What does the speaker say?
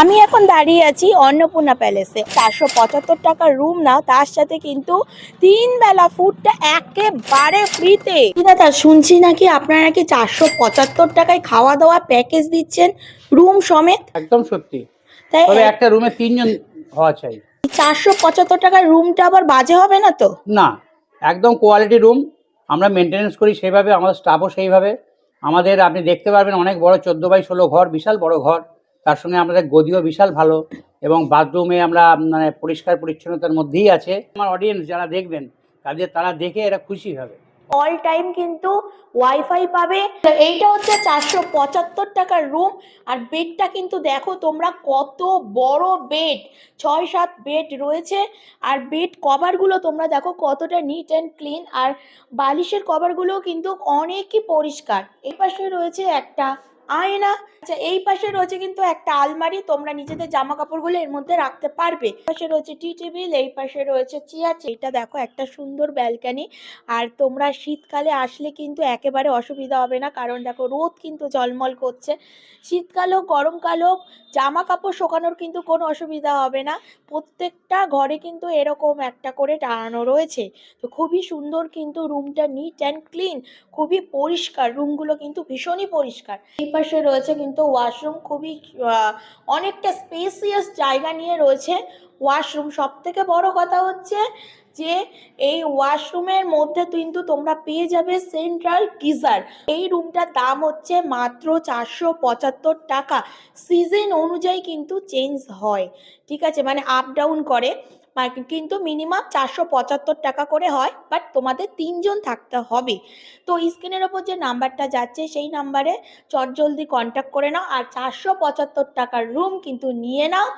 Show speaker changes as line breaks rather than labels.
আমি এখন দাঁড়িয়ে আছি অন্নপূর্ণা প্যালেসে। 475 টাকার রুম নাও, তার সাথে কিন্তু 3 বেলা ফুডটা একেবারে ফ্রিতে। দাদা শুনছি নাকি আপনারা নাকি 475 টাকায় খাওয়া দাওয়া প্যাকেজ দিচ্ছেন রুম সমেত।
একদম সত্যি।
তাই
তবে একটা রুমে 3 জন হওয়া চাই।
475 টাকার রুমটা আবার বাজে হবে না তো?
না, একদম কোয়ালিটি রুম। আমরা মেনটেনেন্স করি সেইভাবে, আমাদের স্টাফও সেইভাবে। আমাদের আপনি দেখতে পারবেন অনেক বড় 14x16 ঘর, বিশাল বড় ঘর। তার সঙ্গে আমাদের গদিও বিশাল ভালো এবং বাথরুমে আমরা মানে পরিষ্কার পরিচ্ছন্নতার মধ্যেই আছে। আমার অডিয়েন্স যারা দেখবেন তারা দেখে এরা খুশি হবে।
অল টাইম কিন্তু ওয়াইফাই পাবে। এইটা হচ্ছে 475 টাকার রুম। আর বেডটা কিন্তু দেখো তোমরা কত বড় বেড, 6-7 বেড রয়েছে। আর বেড কভারগুলো তোমরা দেখো কতটা নিট অ্যান্ড ক্লিন। আর বালিশের কভারগুলোও কিন্তু অনেকই পরিষ্কার। এই পাশে রয়েছে একটা আয়না। আচ্ছা, এই পাশে রয়েছে কিন্তু একটা আলমারি, তোমরা নিজেদের জামা কাপড়গুলো এর মধ্যে রাখতে পারবে। এই পাশে রয়েছে টি টেবিল, এই পাশে রয়েছে চেয়ার। এটা দেখো একটা সুন্দর ব্যালকনি। আর তোমরা শীতকালে আসলে কিন্তু একেবারে অসুবিধা হবে না, কারণ দেখো রোদ কিন্তু ঝলমল করছে। শীতকাল হোক গরমকাল হোক জামা কাপড় শুকানোর কিন্তু কোনো অসুবিধা হবে না। প্রত্যেকটা ঘরে কিন্তু এরকম একটা করে টানানো রয়েছে। তো খুবই সুন্দর কিন্তু রুমটা, নিট অ্যান্ড ক্লিন, খুবই পরিষ্কার। রুমগুলো কিন্তু ভীষণই পরিষ্কার। এই পাশে রয়েছে কিন্তু ওয়াশরুম, খুবই অনেকটা স্পেসিয়াস জায়গা নিয়ে রয়েছে ওয়াশরুম। সব থেকে বড় কথা হচ্ছে যে এই ওয়াশরুমের মধ্যে কিন্তু তোমরা পেয়ে যাবে সেন্ট্রাল গিজার। এই রুমটার দাম হচ্ছে মাত্র 475 টাকা। সিজন অনুযায়ী কিন্তু চেঞ্জ হয়, ঠিক আছে, মানে আপ ডাউন করে, কিন্তু মিনিমাম 475 টাকা করে হয়। বাট তোমাদের 3 জন থাকতে হবে। তো স্ক্রিনের ওপর যে নাম্বারটা যাচ্ছে সেই নাম্বারে চটজলদি কন্ট্যাক্ট করে নাও, আর 475 টাকার রুম কিন্তু নিয়ে নাও।